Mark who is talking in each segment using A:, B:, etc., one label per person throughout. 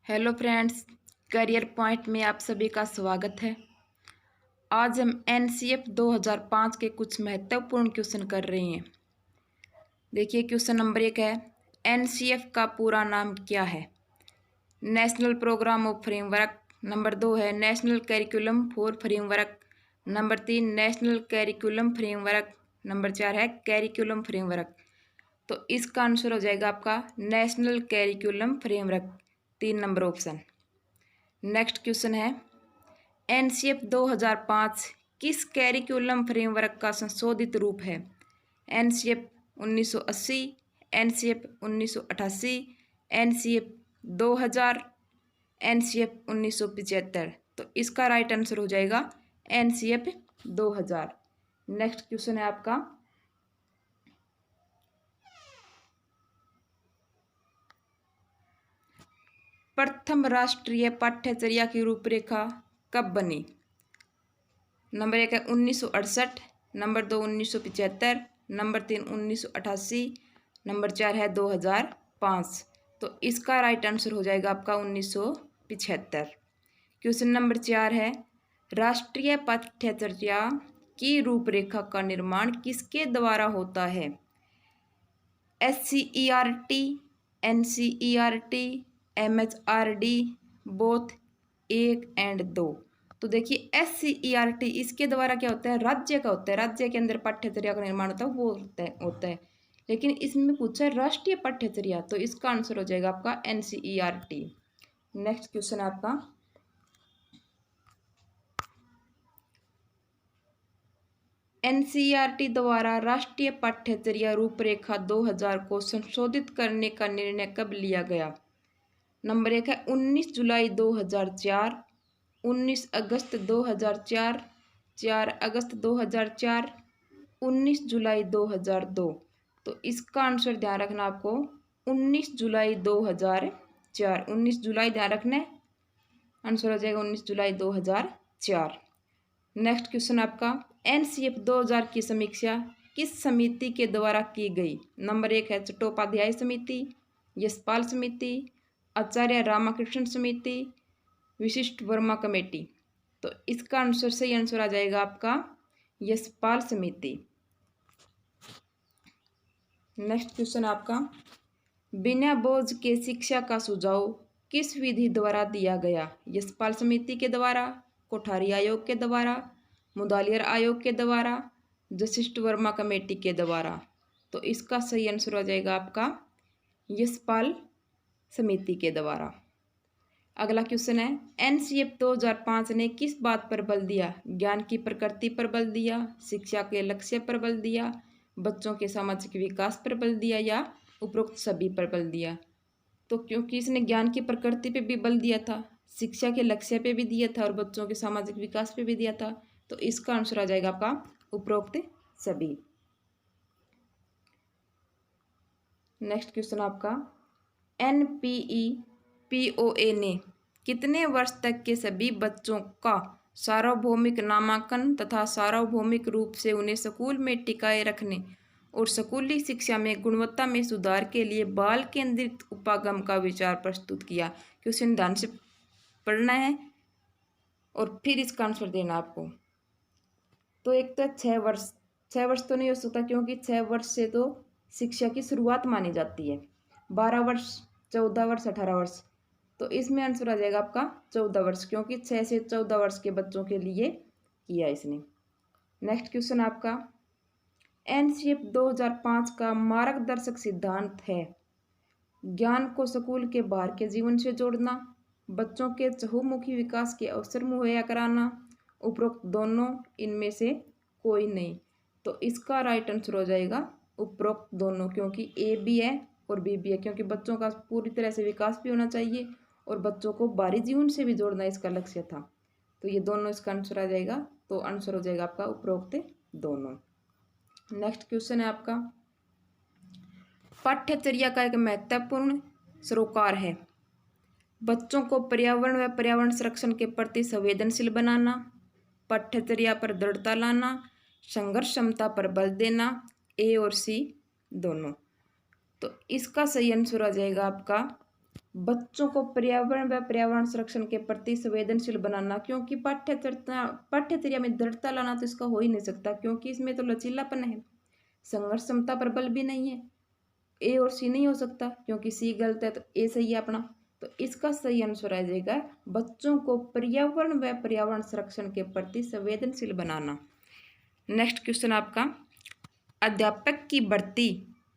A: Hello friends, career point में आप सभी का स्वागत है। आज हम एनसीएफ 2005 के कुछ महत्वपूर्ण क्वेश्चन कर रहे हैं। देखिए, क्वेश्चन नंबर 1 है, एनसीएफ का पूरा नाम क्या है? National programme of framework. Number 2 है national curriculum for framework. Number 3 national curriculum framework. Number 4 है करिकुलम फ्रेमवर्क। तो इसका आंसर हो जाएगा आपका national curriculum framework, 3 number option. Next question है, एनसीएफ 2005 किस कैरिकुलम फ्रेमवर्क का संशोधित रूप है? NCF 1980, NCF 1988, NCF 2000, NCF 1975। तो इसका राइट आंसर हो जाएगा एनसीएफ 2000। नेक्स्ट क्वेश्चन है आपका, प्रथम राष्ट्रीय पाठ्यचर्या की रूपरेखा कब बनी? नंबर 1 है 1968, नंबर 2 1975, नंबर 3 1988, नंबर 4 है 2005। तो इसका राइट आंसर हो जाएगा आपका 1975। क्वेश्चन नंबर 4 है, राष्ट्रीय पाठ्यचर्या की रूपरेखा का निर्माण किसके द्वारा होता है? SCERT, NCERT, MHRD, both, 1 and 2। तो देखिए SCERT इसके द्वारा क्या होता है, राज्य का होता है, राज्य के अंदर पाठ्यचर्या का निर्माण होता है, वो होता है। लेकिन इसमें पूछा है राष्ट्रीय पाठ्यचर्या, तो इसका आंसर हो जाएगा आपका NCERT। नेक्स्ट क्वेश्चन आपका, NCERT द्वारा राष्ट्रीय पाठ्यचर्या रूपरेखा 2000 को संशोधित करने का निर्णय कब लिया गया? नंबर 1 है 19 जुलाई 2004, 19 अगस्त 2004, 4 अगस्त 2004, 19 जुलाई 2002। तो इसका आंसर ध्यान रखना आपको 19 जुलाई 2004। 19 जुलाई ध्यान रखना, आंसर हो जाएगा 19 जुलाई 2004। नेक्स्ट क्वेश्चन आपका, एनसीएफ 2000 की समीक्षा किस समिति के द्वारा की गई? नंबर 1 है चट्टोपाध्याय समिति, यशपाल समिति, आचार्य रामकृष्ण समिति, विशिष्ट वर्मा कमेटी। तो इसका आंसर सही आंसर आ जाएगा आपका यशपाल समिति। नेक्स्ट क्वेश्चन आपका, बिना बोझ के शिक्षा का सुझाव किस विधि द्वारा दिया गया? यशपाल समिति के द्वारा, कोठारी आयोग के द्वारा, मुदालियर आयोग के द्वारा, वशिष्ठ वर्मा कमेटी के द्वारा। तो इसका सही आंसर हो जाएगा आपका यशपाल समिति के द्वारा। अगला क्वेश्चन है, एनसीएफ 2005 ने किस बात पर बल दिया? ज्ञान की प्रकृति पर बल दिया, शिक्षा के लक्ष्य पर बल दिया, बच्चों के सामाजिक विकास पर बल दिया, या उपरोक्त सभी पर बल दिया? तो क्योंकि इसने ज्ञान की प्रकृति पे भी बल दिया था, शिक्षा के लक्ष्य पे भी दिया था और बच्चों के सामाजिक विकास पे भी दिया था, तो इसका आंसर आ जाएगा आपका उपरोक्त सभी। नेक्स्ट क्वेश्चन आपका, NPEPOA ने कितने वर्ष तक के सभी बच्चों का सार्वभौमिक नामांकन तथा सार्वभौमिक रूप से उन्हें स्कूल में टिकाए रखने और स्कूली शिक्षा में गुणवत्ता में सुधार के लिए बाल केंद्रित उपागम का विचार प्रस्तुत किया? क्वेश्चन ध्यान से पढ़ना है और फिर इसका आंसर देना आपको। तो एक तो 6 वर्ष, 6 वर्ष तो नहीं हो सकता क्योंकि 6 वर्ष से तो शिक्षा की शुरुआत मानी जाती है। 12 वर्ष, 14 वर्ष, 18 वर्ष, तो इसमें आंसर आ जाएगा आपका 14 वर्ष, क्योंकि 6 से 14 वर्ष के बच्चों के लिए किया इसने। नेक्स्ट क्वेश्चन आपका, एनसीएफ 2005 का मार्गदर्शक सिद्धांत है ज्ञान को स्कूल के बाहर के जीवन से जोड़ना, बच्चों के चहुमुखी विकास के अवसर मुहैया कराना, उपरोक्त दोनों, इनमें से कोई नहीं। तो इसका राइट आंसर हो जाएगा उपरोक्त दोनों, क्योंकि ए भी है और बी भी है, क्योंकि बच्चों का पूरी तरह से विकास भी होना चाहिए और बच्चों को बाहरी जीवन से भी जोड़ना इसका लक्ष्य था। तो ये दोनों इसका आंसर आ जाएगा, तो आंसर हो जाएगा आपका उपरोक्त दोनों। नेक्स्ट क्वेश्चन है आपका, पाठ्यचर्या का एक महत्वपूर्ण सरोकार है बच्चों को पर्यावरण व पर्यावरण संरक्षण के प्रति संवेदनशील बनाना, पाठ्यचर्या पर दृढ़ता लाना, संघर्ष क्षमता पर बल देना, ए और सी दोनों। तो इसका सही आंसर आ जाएगा आपका बच्चों को पर्यावरण व पर्यावरण संरक्षण के प्रति संवेदनशील बनाना, क्योंकि पाठ्यचर्या में दृढ़ता लाना तो इसका हो ही नहीं सकता, क्योंकि इसमें तो लचीलापन है, संघर्ष क्षमता पर बल भी नहीं है। ए और सी नहीं हो सकता, क्योंकि सी गलत है तो ए सही है अपना। तो इसका सही आंसर आ जाएगा बच्चों को पर्यावरण व पर्यावरण संरक्षण के प्रति संवेदनशील बनाना। नेक्स्ट क्वेश्चन आपका, अध्यापक की भर्ती,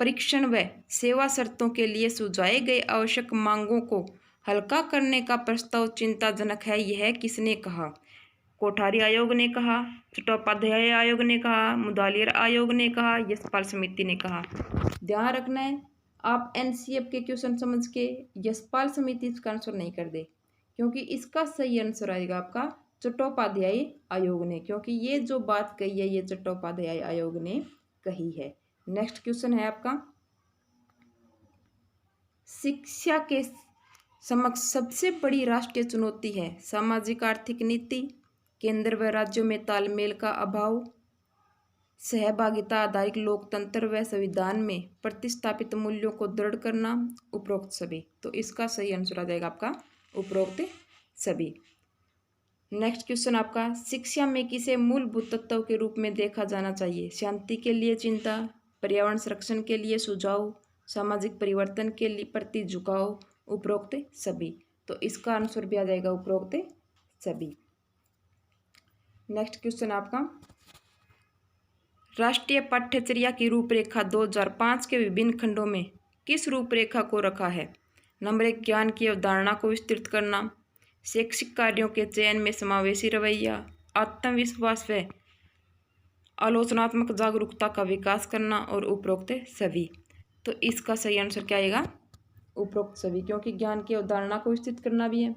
A: परीक्षण व सेवा शर्तों के लिए सुझाए गए आवश्यक मांगों को हल्का करने का प्रस्ताव चिंताजनक है, यह किसने कहा? कोठारी आयोग ने कहा, चट्टोपाध्याय आयोग ने कहा, मुदालियर आयोग ने कहा, यशपाल समिति ने कहा। ध्यान रखना है, आप एनसीएफ के क्वेश्चन समझ के यशपाल समिति इसका आंसर नहीं कर दे, क्योंकि इसका सही आंसर आएगा आपका चट्टोपाध्याय आयोग ने, क्योंकि ये जो बात कही है ये चट्टोपाध्याय आयोग ने कही है। नेक्स्ट क्वेश्चन है आपका, शिक्षा के समक्ष सबसे बड़ी राष्ट्रीय चुनौती है सामाजिक आर्थिक नीति, केंद्र व राज्यों में तालमेल का अभाव, सहभागिता आधारित लोकतंत्र व संविधान में प्रतिस्थापित मूल्यों को दृढ़ करना, उपरोक्त सभी। तो इसका सही आंसर आ जाएगा आपका उपरोक्त सभी। नेक्स्ट क्वेश्चन आपका, शिक्षा में किसे मूलभूत तत्व के रूप में देखा जाना चाहिए? शांति के लिए चिंता, पर्यावरण संरक्षण के लिए सुझाव, सामाजिक परिवर्तन के लिए प्रति झुकाव, उपरोक्त सभी। तो इसका आंसर भी आ जाएगा उपरोक्त सभी। नेक्स्ट क्वेश्चन आपका, राष्ट्रीय पाठ्यचर्या की रूपरेखा 2005 के विभिन्न खंडों में किस रूपरेखा को रखा है? नंबर 1, ज्ञान की अवधारणा को विस्तृत करना, शैक्षिक कार्यों के चयन में समावेशी रवैया, आत्मविश्वास व आलोचनात्मक जागरूकता का विकास करना, और उपरोक्त सभी। तो इसका सही आंसर क्या आएगा? उपरोक्त सभी, क्योंकि ज्ञान की अवधारणा को विस्तृत करना भी है,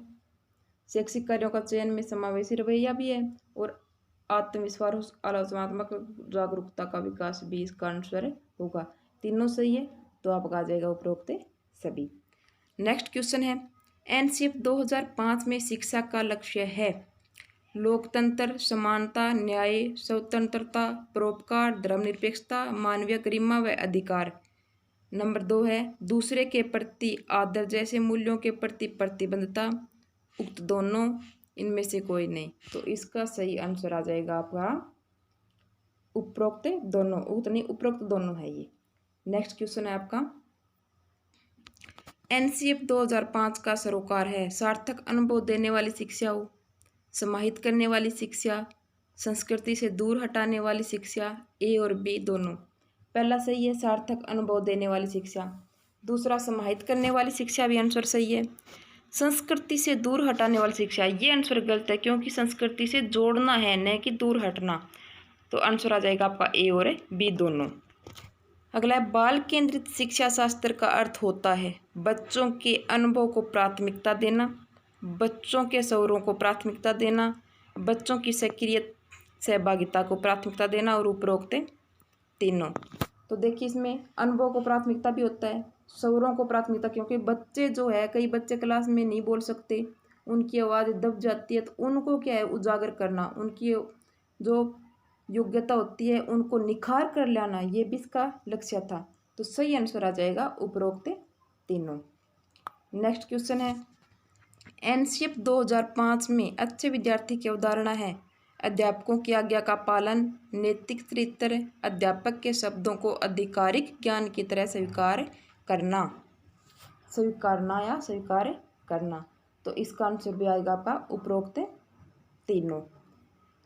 A: शैक्षिक कार्यों का चयन में समावेशी रवैया भी है, और आत्मविश्वास आलोचनात्मक जागरूकता का विकास भी इसका आंसर होगा। तीनों सही है तो आपका आ जाएगा उपरोक्त सभी। नेक्स्ट क्वेश्चन है, एनसीएफ 2005 में शिक्षा का लक्ष्य है लोकतंत्र, समानता, न्याय, स्वतंत्रता, परोपकार, धर्मनिरपेक्षता, मानवीय गरिमा व अधिकार। नंबर 2 है दूसरे के प्रति आदर जैसे मूल्यों के प्रति प्रतिबद्धता, उक्त दोनों, इनमें से कोई नहीं। तो इसका सही आंसर आ जाएगा आपका उपरोक्त दोनों, उक्त नहीं उपरोक्त दोनों है ये। नेक्स्ट क्वेश्चन है आपका, एनसीएफ 2005 का सरोकार है सार्थक अनुभव देने वाली शिक्षा हो, समाहित करने वाली शिक्षा, संस्कृति से दूर हटाने वाली शिक्षा, ए और बी दोनों। पहला सही है सार्थक अनुभव देने वाली शिक्षा, दूसरा समाहित करने वाली शिक्षा भी आंसर सही है। संस्कृति से दूर हटाने वाली शिक्षा ये आंसर गलत है, क्योंकि संस्कृति से जोड़ना है न कि दूर हटना। तो आंसर आ जाएगा आपका ए और बी दोनों। अगला है, बाल केंद्रित शिक्षा शास्त्र का अर्थ होता है बच्चों के अनुभव को प्राथमिकता देना, बच्चों के शौरों को प्राथमिकता देना, बच्चों की सक्रिय सहभागिता को प्राथमिकता देना, और उपरोक्त तीनों। तो देखिए इसमें अनुभव को प्राथमिकता भी होता है, शौरों को प्राथमिकता, क्योंकि बच्चे जो है कई बच्चे क्लास में नहीं बोल सकते, उनकी आवाज़ दब जाती है, तो उनको क्या है उजागर करना, उनकी जो योग्यता होती है उनको निखार कर लाना, ये भी इसका लक्ष्य था। तो सही आंसर आ जाएगा उपरोक्त तीनों। नेक्स्ट क्वेश्चन है, एनसीएफ 2005 में अच्छे विद्यार्थी की अवधारणा है अध्यापकों की आज्ञा का पालन, नैतिक चरित्र, अध्यापक के शब्दों को आधिकारिक ज्ञान की तरह स्वीकारना या स्वीकार करना। तो इसका आंसर भी आएगा आपका उपरोक्त तीनों।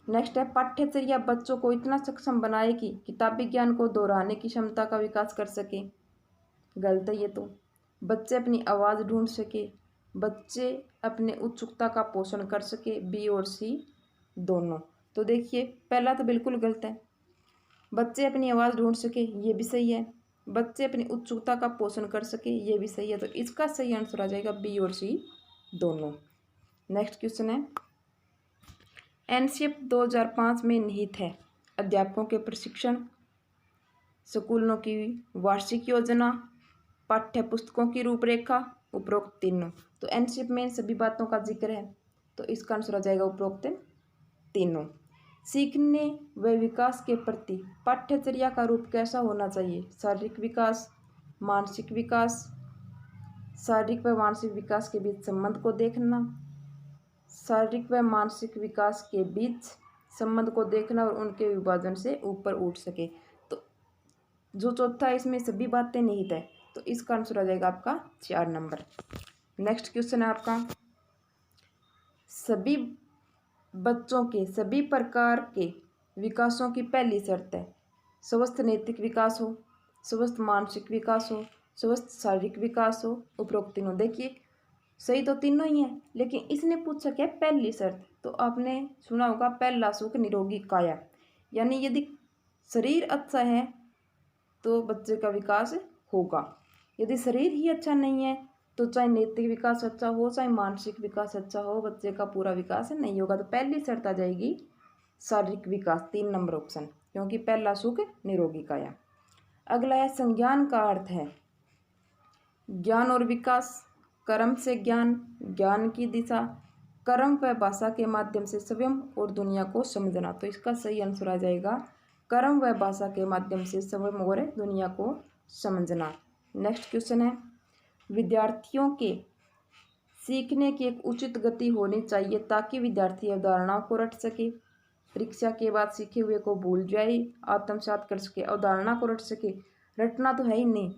A: नेक्स्ट है, पाठ्यचर्या बच्चों को इतना सक्षम बनाए कि किताबी ज्ञान को दोहराने की क्षमता का विकास कर सके। गलत है ये तो। बच्चे अपनी आवाज़ ढूंढ सके, बच्चे अपने उत्सुकता का पोषण कर सके, बी और सी दोनों। तो देखिए पहला तो बिल्कुल गलत है, बच्चे अपनी आवाज़ ढूंढ सके ये भी सही है, बच्चे अपनी उत्सुकता का पोषण कर सके ये भी सही है। तो इसका सही आंसर आ जाएगा बी और सी दोनों। नेक्स्ट क्वेश्चन है, एनसीएफ 2005 में निहित है अध्यापकों के प्रशिक्षण, स्कूलों की वार्षिक योजना, पाठ्य पुस्तकों की रूपरेखा, उपरोक्त तीनों। तो एनसीएफ में इन सभी बातों का जिक्र है, तो इसका आंसर आ जाएगा उपरोक्त तीनों। सीखने व विकास के प्रति पाठ्यचर्या का रूप कैसा होना चाहिए? शारीरिक विकास, मानसिक विकास, शारीरिक व मानसिक विकास के बीच संबंध को देखना, शारीरिक व मानसिक विकास के बीच संबंध को देखना और उनके विभाजन से ऊपर उठ सके। तो जो चौथा है इसमें सभी बातें निहित है, तो इसका आंसर आ जाएगा आपका 4 नंबर। नेक्स्ट क्वेश्चन है आपका, सभी बच्चों के सभी प्रकार के विकासों की पहली शर्त है स्वस्थ नैतिक विकास हो, स्वस्थ मानसिक विकास हो, स्वस्थ शारीरिक विकास हो। उपरोक्त तीनों देखिए सही तो तीनों ही हैं, लेकिन इसने पूछा क्या पहली शर्त। तो आपने सुना होगा पहला सुख निरोगी काया, यानी यदि शरीर अच्छा है तो बच्चे का विकास होगा। यदि शरीर ही अच्छा नहीं है तो चाहे नैतिक विकास अच्छा हो चाहे मानसिक विकास अच्छा हो, बच्चे का पूरा विकास नहीं होगा। तो पहली शर्त आ जाएगी शारीरिक विकास, 3 नंबर ऑप्शन, क्योंकि पहला सुख निरोगी काया। अगला है संज्ञान का अर्थ है ज्ञान और विकास, कर्म से ज्ञान, ज्ञान की दिशा, कर्म व भाषा के माध्यम से स्वयं और दुनिया को समझना। तो इसका सही आंसर आ जाएगा कर्म व भाषा के माध्यम से स्वयं और दुनिया को समझना। नेक्स्ट क्वेश्चन है, विद्यार्थियों के सीखने की एक उचित गति होनी चाहिए ताकि विद्यार्थी अवधारणाओं को रट सके, परीक्षा के बाद सीखे हुए को भूल जाए, आत्मसात कर सके। अवधारणा को रट सके, रटना तो है ही नहीं,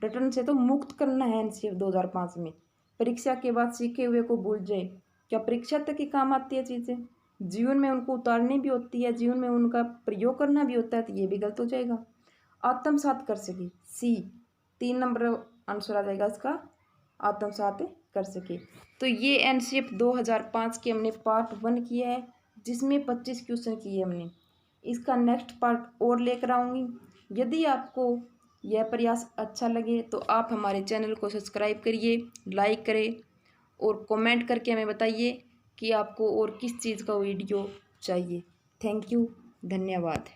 A: रटन से तो मुक्त करना है एनसीएफ 2005 में। परीक्षा के बाद सीखे हुए को भूल जाए, क्या परीक्षा तक ही काम आती है चीज़ें? जीवन में उनको उतारनी भी होती है, जीवन में उनका प्रयोग करना भी होता है, तो ये भी गलत हो जाएगा। आत्मसात कर सके, सी 3 नंबर आंसर आ जाएगा इसका, आत्मसात कर सके। तो ये एनसीएफ 2005 के हमने पार्ट 1 किया है, जिसमें 25 क्वेश्चन किए हमने। इसका नेक्स्ट पार्ट और लेकर आऊँगी। यदि आपको यह प्रयास अच्छा लगे तो आप हमारे चैनल को सब्सक्राइब करिए, लाइक करें और कमेंट करके हमें बताइए कि आपको और किस चीज़ का वीडियो चाहिए। थैंक यू, धन्यवाद।